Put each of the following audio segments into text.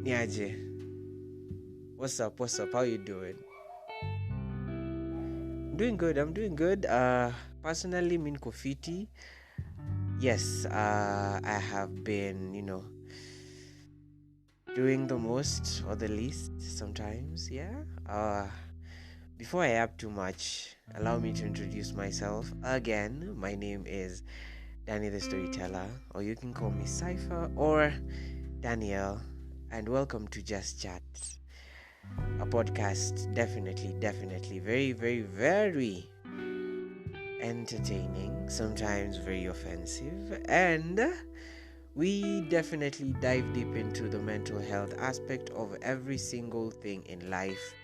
Niaje. What's up? How you doing? I'm doing good. Personally, Min Kofiti. Yes, I have been, doing the most or the least sometimes, yeah. Before I add too much, allow me to introduce myself again. My name is Danny the Storyteller, or you can call me Cypher or Daniel, and welcome to Just Chat, a podcast definitely very, very, very entertaining, sometimes very offensive, and we definitely dive deep into the mental health aspect of every single thing in life,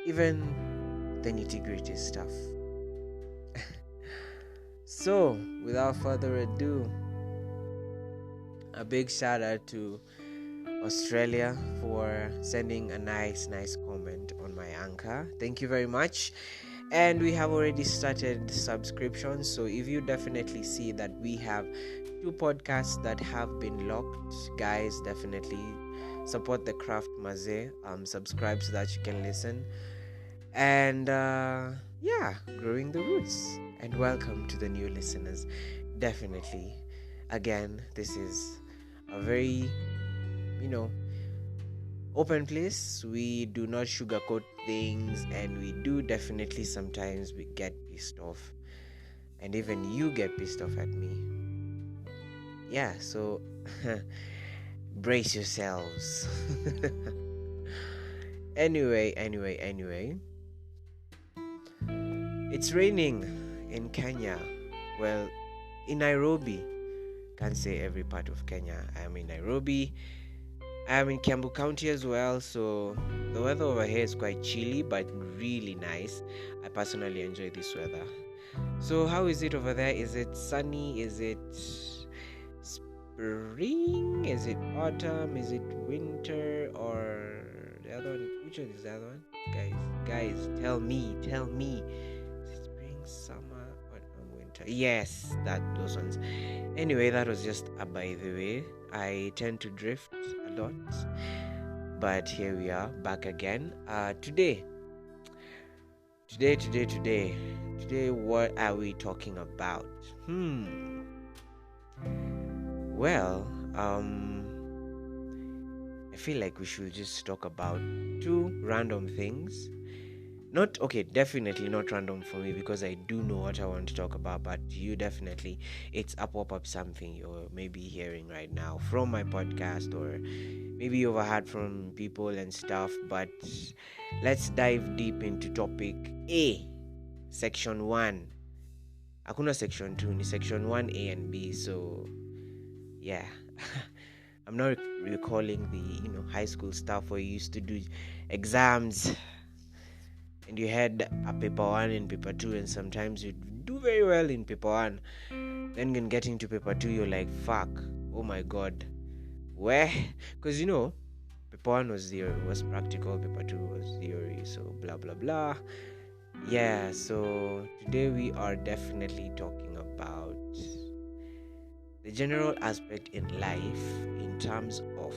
even the nitty-gritty stuff. So, without further ado, a big shout out to Australia for sending a nice comment on my anchor. Thank you very much. And we have already started subscriptions, so if you definitely see that we have 2 podcasts that have been locked, guys, definitely support the craft maze. Subscribe so that you can listen, and growing the roots. And welcome to the new listeners. Definitely, again, this is a very open place. We do not sugarcoat things, and we do definitely sometimes we get pissed off, and even you get pissed off at me. Yeah, so brace yourselves. Anyway, it's raining in Kenya. Well, in Nairobi. Can't say every part of Kenya. I am in Nairobi. I am in Kiambu County as well, so the weather over here is quite chilly but really nice. I personally enjoy this weather. So how is it over there? Is it sunny? Is it spring? Is it autumn? Is it winter? Or the other one? Which one is the other one? Guys, tell me. Is it spring, summer, autumn, winter? Yes, those ones. Anyway, that was just a by the way. I tend to drift a lot, but here we are back again. Today, what are we talking about? Well, I feel like we should just talk about 2 random things. Definitely not random for me, because I do know what I want to talk about, but you definitely, it's a pop-up something you're maybe hearing right now from my podcast, or maybe you overheard from people and stuff. But let's dive deep into topic A, section 1. Hakuna section 2, ni section 1A and B. So yeah. I'm not recalling the high school stuff where you used to do exams and you had a paper 1 and paper 2, and sometimes you do very well in paper 1. Then when getting to paper 2, you're like, fuck, oh my god, where? Because paper 1 was practical, paper 2 was theory, so blah blah blah. Yeah, so today we are definitely talking about the general aspect in life in terms of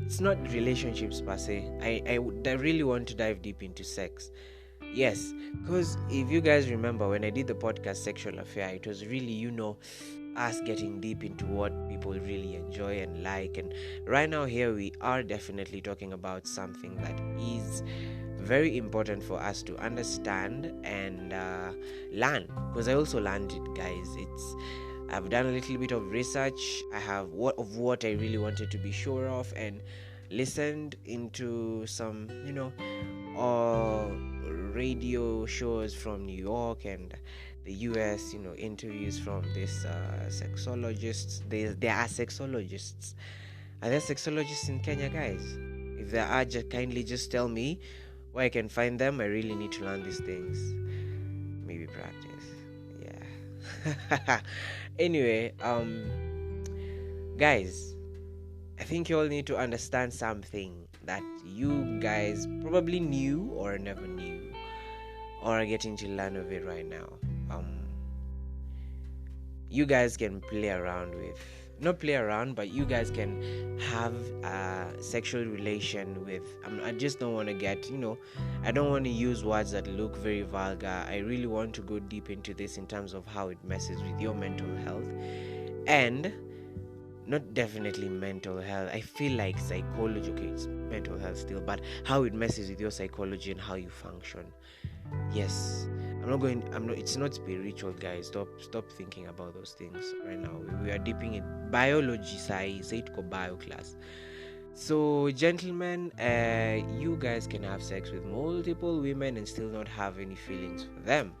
it's not relationships per se. I really want to dive deep into sex. Yes, because if you guys remember when I did the podcast Sexual Affair, it was really, us getting deep into what people really enjoy and like. And right now here we are definitely talking about something that is very important for us to understand and learn. Because I also learned it, guys. I've done a little bit of research. I have what I really wanted to be sure of, and listened into some, radio shows from New York and the US, interviews from these sexologists. There are sexologists. Are there sexologists in Kenya, guys? If there are, kindly just tell me where I can find them. I really need to learn these things. Maybe practice. Yeah. Anyway, guys, I think you all need to understand something that you guys probably knew or never knew, or are getting to learn of it right now. You guys can play around with not play around, but you guys can have a sexual relation with. I just don't want to get, I don't want to use words that look very vulgar. I really want to go deep into this in terms of how it messes with your mental health, and not definitely mental health. I feel like psychology. Okay, it's mental health still, but how it messes with your psychology and how you function. Yes, I'm not. It's not spiritual, guys. Stop thinking about those things right now. We are dipping in biology. Say it ko bio class. So, gentlemen, you guys can have sex with multiple women and still not have any feelings for them.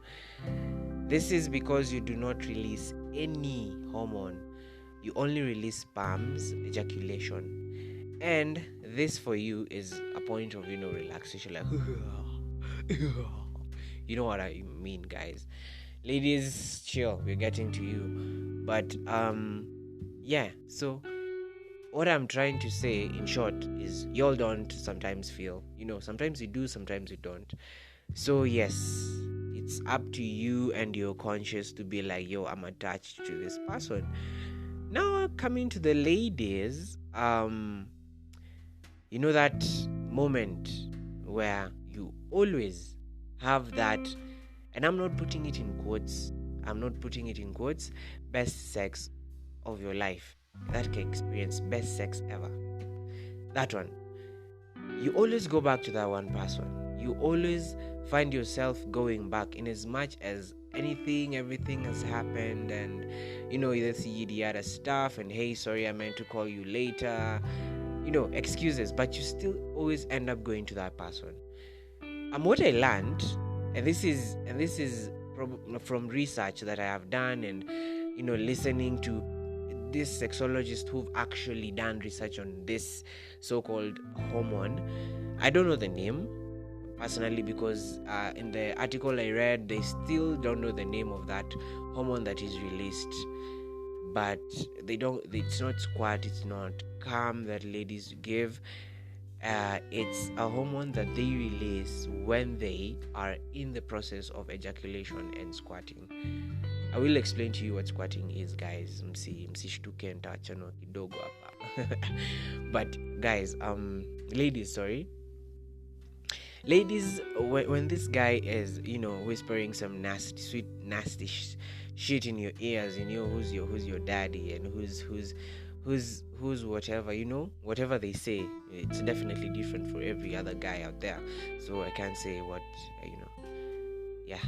This is because you do not release any hormone. You only release sperms, ejaculation. And this for you is a point of, relaxation, like, you know what I mean, guys. Ladies, chill, we're getting to you. But, yeah, so what I'm trying to say in short is y'all don't sometimes feel, sometimes you do, sometimes you don't. So, yes, it's up to you and your conscience to be like, yo, I'm attached to this person. Now, coming to the ladies, that moment where you always have that, and I'm not putting it in quotes, best sex of your life. That can experience best sex ever. That one. You always go back to that one person. You always find yourself going back, in as much as everything has happened, and you see the other stuff, and hey, sorry, I meant to call you later, excuses, but you still always end up going to that person. What I learned, and this is from research that I have done, and listening to these sexologists who've actually done research on this so-called hormone. I don't know the name personally, because in the article I read, they still don't know the name of that hormone that is released. But it's not squirt, it's not calm that ladies give. It's a hormone that they release when they are in the process of ejaculation and squirting. I will explain to you what squirting is, guys. Msishtuke nitachano kidogo hapa. But guys, ladies, when this guy is, whispering some nasty shit in your ears, and who's your daddy, and who's whatever, whatever they say, it's definitely different for every other guy out there. So I can't say what, yeah.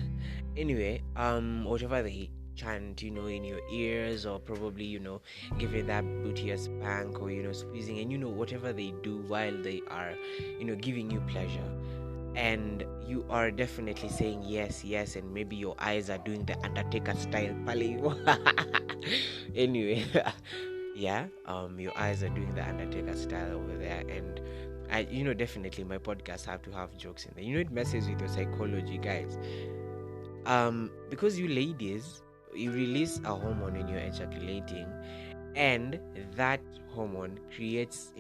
Anyway, whatever they chant, in your ears, or probably, giving that booty a spank, or, squeezing, and, whatever they do while they are, giving you pleasure. And you are definitely saying yes, and maybe your eyes are doing the Undertaker style. Anyway, yeah, your eyes are doing the Undertaker style over there, and I, definitely my podcast have to have jokes in there. It messes with your psychology, guys. Because you ladies, you release a hormone when you're ejaculating, and that hormone creates,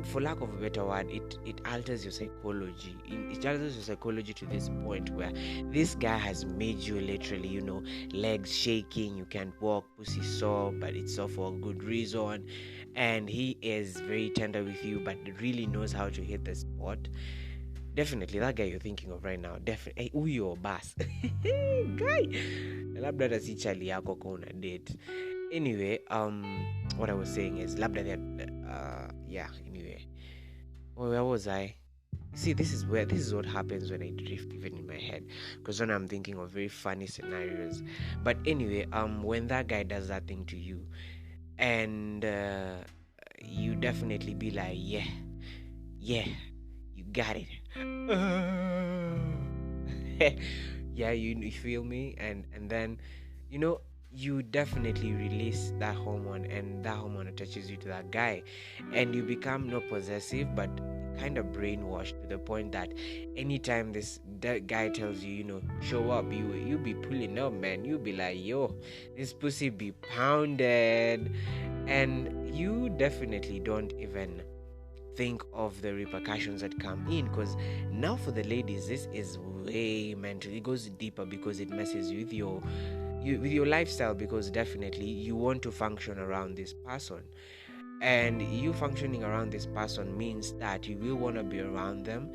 for lack of a better word, it alters your psychology. It alters your psychology to this point where this guy has made you literally, legs shaking, you can't walk, pussy sore, but it's sore for a good reason, and he is very tender with you, but really knows how to hit the spot. Definitely that guy you're thinking of right now, definitely huyo bas guy labda hata si chali yako kwa una date. Anyway, what I was saying is labda that anyway, where was I? See, this is what happens when I drift even in my head, because when I'm thinking of very funny scenarios. But anyway, when that guy does that thing to you, and you definitely be like, yeah, you got it. Yeah, you feel me? And then, you definitely release that hormone, and that hormone attaches you to that guy, and you become not possessive, but kind of brainwashed, to the point that anytime that guy tells you, show up, you be pulling up, man. You be like, yo, this pussy be pounded, and you definitely don't even think of the repercussions that come in, because now for the ladies, this is way mental. It goes deeper because it messes with your with your lifestyle, because definitely you want to function around this person, and you functioning around this person means that you will want to be around them.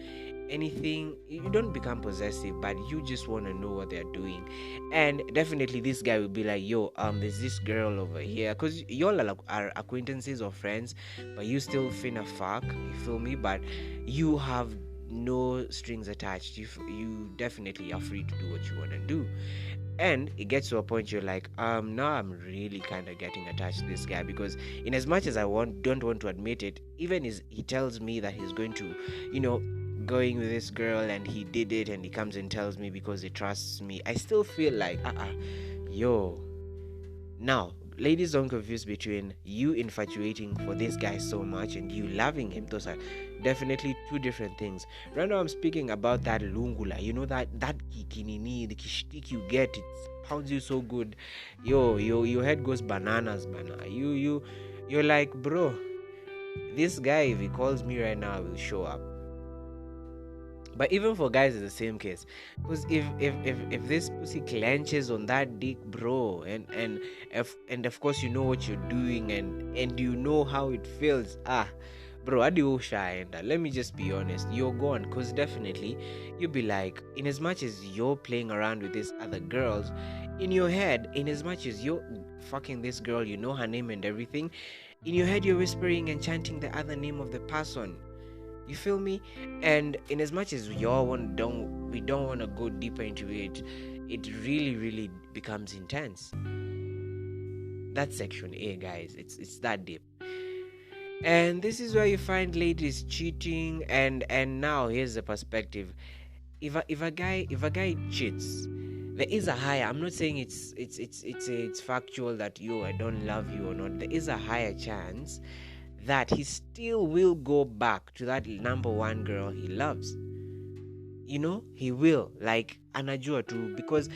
Anything, you don't become possessive, but you just want to know what they're doing. And definitely this guy will be like, yo, there's this girl over here, because y'all are acquaintances or friends, but you still finna fuck, you feel me? But you have no strings attached. You definitely are free to do what you want to do. And it gets to a point you're like, now I'm really kind of getting attached to this guy, because in as much as don't want to admit it, even he tells me that he's going to, going with this girl, and he did it, and he comes and tells me because he trusts me, I still feel like, yo. Now, ladies, don't confuse between you infatuating for this guy so much and you loving him. Those are definitely two different things. Right now I'm speaking about that lungula, that kikinini, the kishtik you get, it pounds you so good. Your head goes bananas, you're like, bro, this guy, if he calls me right now, I will show up. But even for guys, it's the same case. Because if this pussy clenches on that dick, bro, and of course you know what you're doing, and you know how it feels, bro, let me just be honest, you're gone. Because definitely you'll be like, in as much as you're playing around with these other girls, in your head, in as much as you're fucking this girl, you know her name and everything, in your head you're whispering and chanting the other name of the person. You feel me? And in as much as we don't want to go deeper into it, it really, really becomes intense. That's section A, guys. It's that deep. And this is where you find ladies cheating. And now here's the perspective. If a guy cheats, there is a higher. I'm not saying it's factual that I don't love you or not. There is a higher chance that he still will go back to that number one girl he loves. He will, like, anajua too, because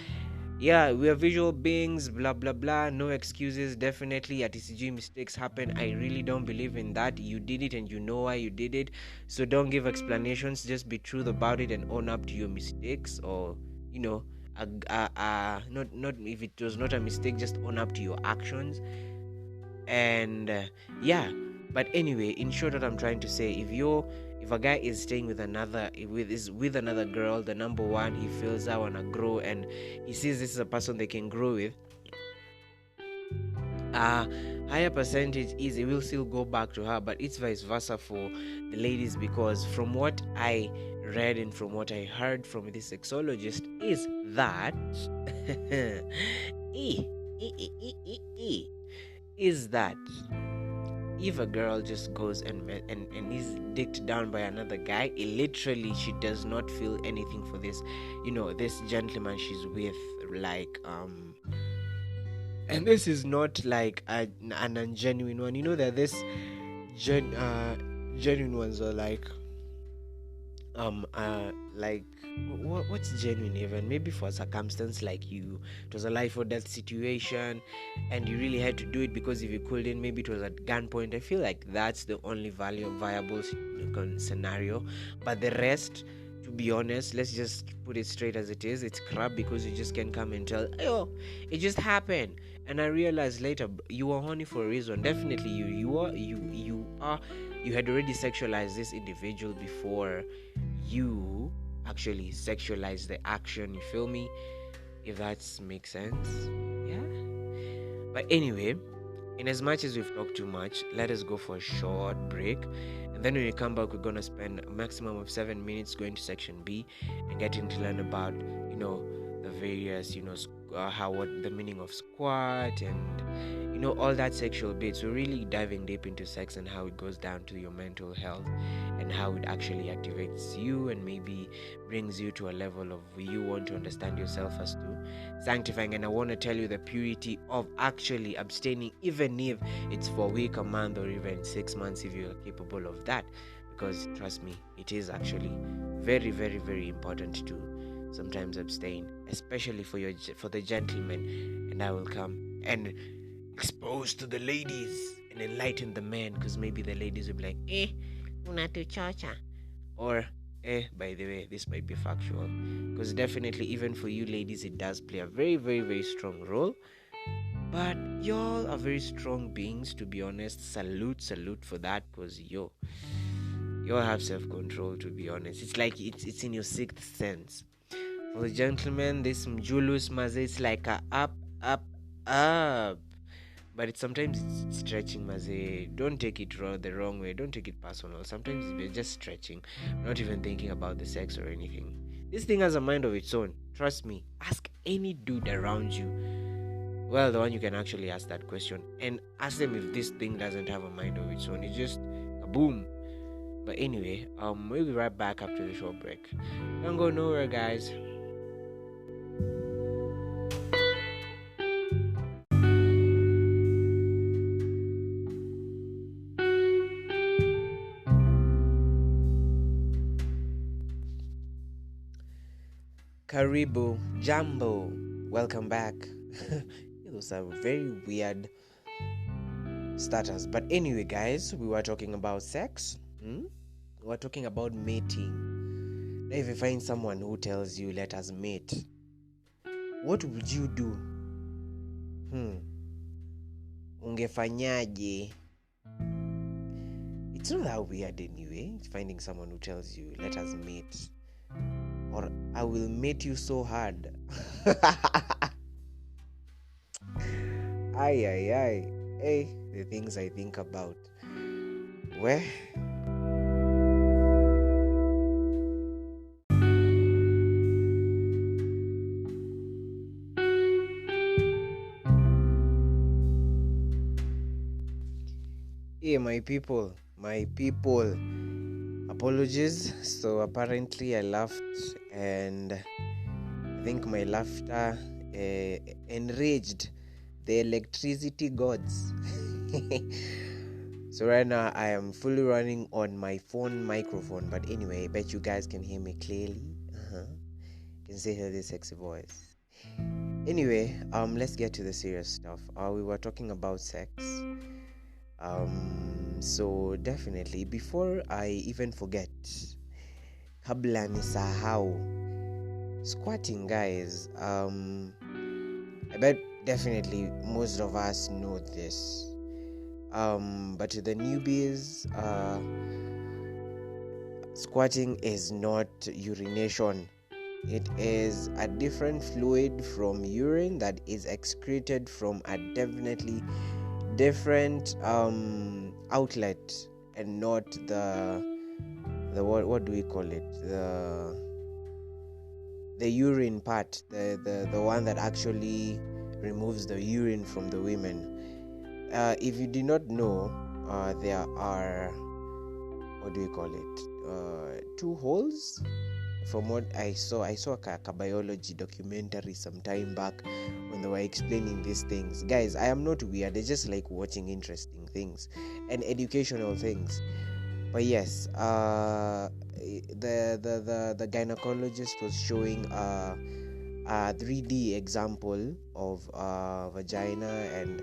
we are visual beings, blah blah blah, no excuses. Definitely at TCG mistakes happen. I really don't believe in that. You did it and you know why you did it, so don't give explanations, just be truth about it and own up to your mistakes. Or not if it was not a mistake, just own up to your actions. And but anyway, in short, what I'm trying to say, if a guy is staying with another girl, the number one, he feels I wanna grow, and he sees this is a person they can grow with, higher percentage is he will still go back to her. But it's vice versa for the ladies, because from what I read and from what I heard from this sexologist is that is that if a girl just goes and is dicked down by another guy, literally she does not feel anything for this this gentleman she's with, like and this is not like an ungenuine one. That this genuine ones are like what's genuine, even maybe for a circumstance like it was a life or death situation and you really had to do it, because if you couldn't, maybe it was at gunpoint. I feel like that's the only viable scenario. But the rest, to be honest, let's just put it straight as it is, it's crap, because you just can come and tell, it just happened, and I realized later you were horny for a reason. Definitely you had already sexualized this individual before you actually sexualize the action. You feel me? If that makes sense. But anyway, in as much as we've talked too much, let us go for a short break, and then when we come back, we're gonna spend a maximum of 7 minutes going to section B and getting to learn about the various what the meaning of squat and all that sexual bits. We're really diving deep into sex and how it goes down to your mental health and how it actually activates you and maybe brings you to a level of you want to understand yourself as to sanctifying. And I want to tell you the purity of actually abstaining, even if it's for a week, a month, or even 6 months, if you are capable of that. Because trust me, it is actually very, very, very important to sometimes abstain, especially for the gentlemen. And I will come and expose to the ladies and enlighten the men, because maybe the ladies will be like, unatuchocha, or By the way, this might be factual, because definitely, even for you ladies, it does play a very, very, very strong role. But y'all are very strong beings, to be honest. Salute for that, because y'all have self-control, to be honest. It's like it's in your sixth sense. For the gentlemen, this Mjulus Maze, it's like a up. But sometimes it's stretching, Maze. Don't take it the wrong way. Don't take it personal. Sometimes we're just stretching, not even thinking about the sex or anything. This thing has a mind of its own. Trust me. Ask any dude around you. Well, the one you can actually ask that question, and ask them if this thing doesn't have a mind of its own. It's just boom. But anyway, we'll be right back after the short break. Don't go nowhere, guys. Karibu Jambo. Welcome back. Those are very weird starters. But anyway, guys, we were talking about sex. We were talking about mating. Now, if you find someone who tells you, let us mate, what would you do? Ungefanyaje? It's not that weird anyway, finding someone who tells you, let us mate. Or I will mate you so hard. Ay. Hey, the things I think about. Where? Hey, my people. Apologies. So apparently I laughed, and I think my laughter enraged the electricity gods. So right now I am fully running on my phone microphone, but anyway, I bet you guys can hear me clearly. You can still hear this sexy voice. Anyway, let's get to the serious stuff. We were talking about sex. So definitely, before I even forget, kabla nisahau, squatting, guys. I bet definitely most of us know this. But to the newbies, squatting is not urination. It is a different fluid from urine that is excreted from a definitely different outlet, and not the what do we call it, the urine part, the one that actually removes the urine from the women. If you do not know, there are, what do we call it, two holes. From what I saw a biology documentary some time back when they were explaining these things. Guys, I am not weird. I just like watching interesting things and educational things. But yes, the gynecologist was showing a 3D example of vagina, and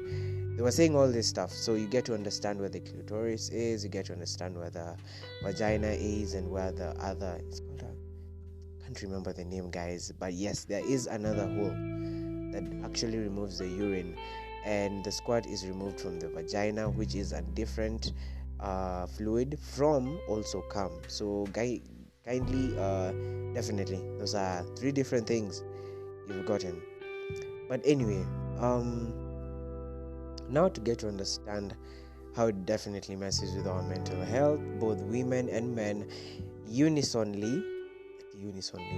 they were saying all this stuff. So you get to understand where the clitoris is, you get to understand where the vagina is, and where the other, it's called I can't remember the name, guys, but yes, there is another hole that actually removes the urine, and the squirt is removed from the vagina, which is a different fluid from also cum. So kindly, definitely, those are three different things you've gotten. But anyway, now to get to understand how it definitely messes with our mental health, both women and men, unisonly,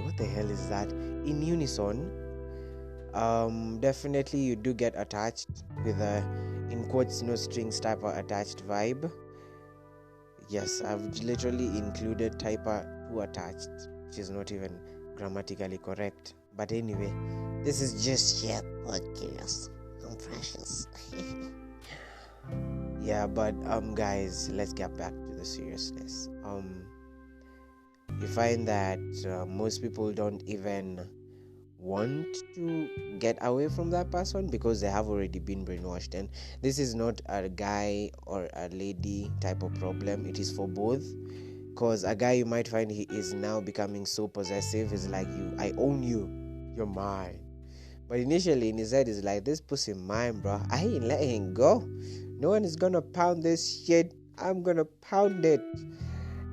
what the hell is that? In unison, definitely you do get attached with a, in quotes, no strings type of attached vibe. Yes, I've literally included type of to attached, which is not even grammatically correct. But anyway, this is just your podcast. I'm precious. Yeah, but guys, let's get back to the seriousness. You find that most people don't even want to get away from that person because they have already been brainwashed. And this is not a guy or a lady type of problem, it is for both, Because a guy, you might find he is now becoming so possessive. Is like, I own you, you're mine. But initially in his head is like, this pussy mine, bro. I ain't letting him go. No one is gonna pound this shit. I'm gonna pound it.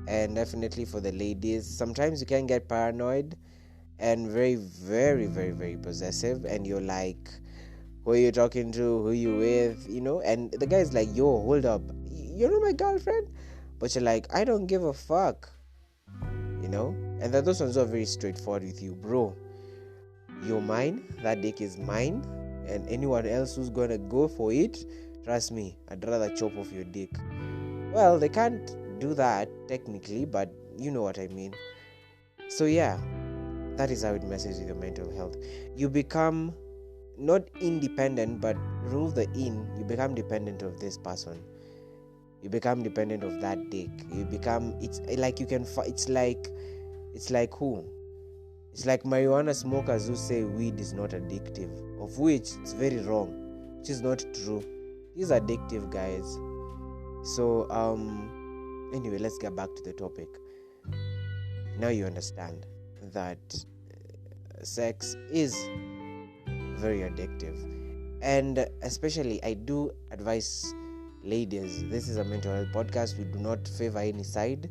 And definitely for the ladies, sometimes you can get paranoid and very, very, very, very possessive, and you're like, who are you talking to, who you with, and the guy's like, yo, hold up, you're not my girlfriend. But you're like, I don't give a fuck, and then those ones are very straightforward with you, bro. You're mine, that dick is mine, and anyone else who's gonna go for it, trust me, I'd rather chop off your dick. Well, they can't do that technically, but you know what I mean. So yeah, that is how it messes with your mental health. You become not independent, but remove the in, you become dependent of this person. You become dependent of that dick. It's like who? It's like marijuana smokers who say weed is not addictive, of which it's very wrong, which is not true. It's addictive, guys. So anyway, let's get back to the topic. Now you understand that sex is very addictive, and especially I do advise ladies, this is a mental health podcast, we do not favor any side,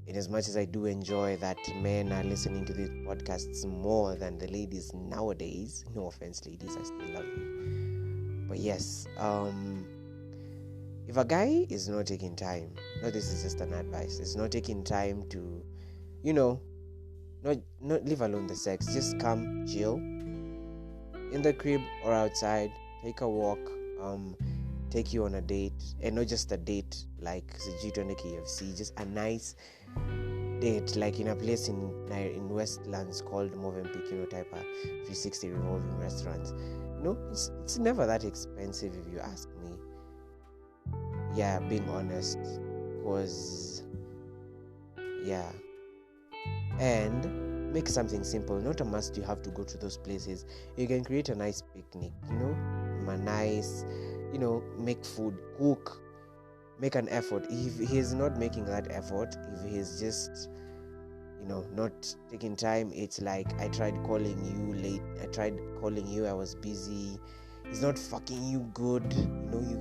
in as much as I do enjoy that men are listening to these podcasts more than the ladies nowadays. No offense, ladies, I still love you. But yes, if a guy is not taking time, no, this is just an advice, it's not taking time to, not leave alone the sex, just come chill in the crib or outside, take a walk, take you on a date, and not just a date like Sijito and KFC, just a nice date like in a place in Westlands called Movenpick, type of 360 revolving restaurants. It's never that expensive if you ask me. Yeah, being honest, cause yeah, and make something simple. Not a must you have to go to those places. You can create a nice picnic, make food, cook, make an effort. If he's not making that effort, if he's just not taking time, it's like, I tried calling you, I was busy, he's not fucking you good,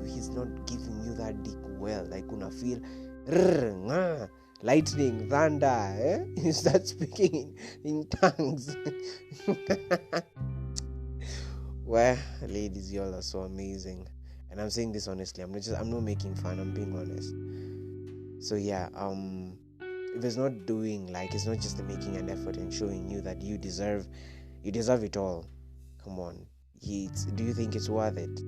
he's not giving you that dick well, like una feel lightning, thunder, you start speaking in tongues. Well, ladies, y'all are so amazing, and I'm saying this honestly. I'm not making fun, I'm being honest. So yeah, if it's not doing, like, it's not just making an effort and showing you that you deserve it all, come on, do you think it's worth it?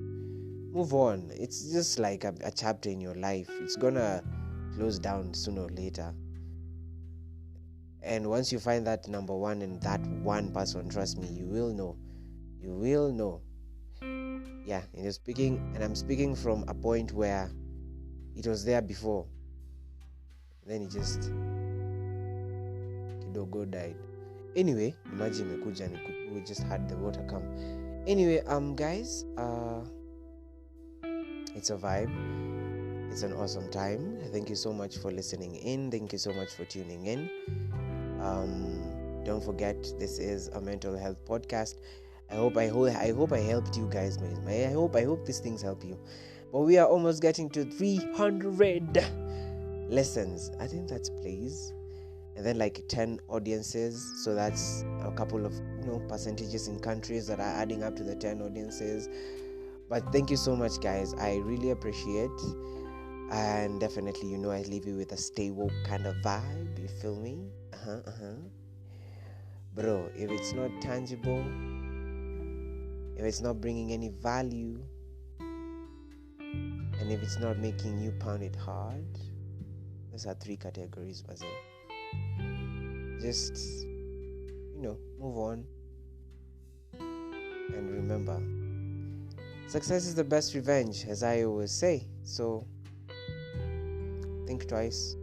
Move on. It's just like a chapter in your life. It's gonna close down sooner or later, and once you find that number one and that one person, trust me, you will know. Yeah, and I'm speaking from a point where it was there before, then it just kidogo died. Anyway, imagine imekuja we just had the water come. Anyway, guys, it's a vibe. It's an awesome time. Thank you so much for listening in. Thank you so much for tuning in. Don't forget, this is a mental health podcast. I hope I helped you guys. I hope these things help you. But we are almost getting to 300 listens. I think that's plays, and then like 10 audiences. So that's a couple of percentages in countries that are adding up to the 10 audiences. But thank you so much, guys. I really appreciate. And definitely, I leave you with a stay woke kind of vibe. You feel me? Bro, if it's not tangible, if it's not bringing any value, and if it's not making you pound it hard, those are 3 categories, was it? Just, move on. And remember, success is the best revenge, as I always say. So, think twice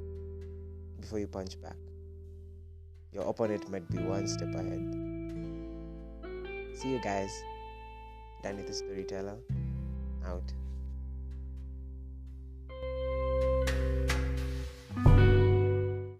before you punch back. Your opponent might be one step ahead. See you guys. Danny the Storyteller, out.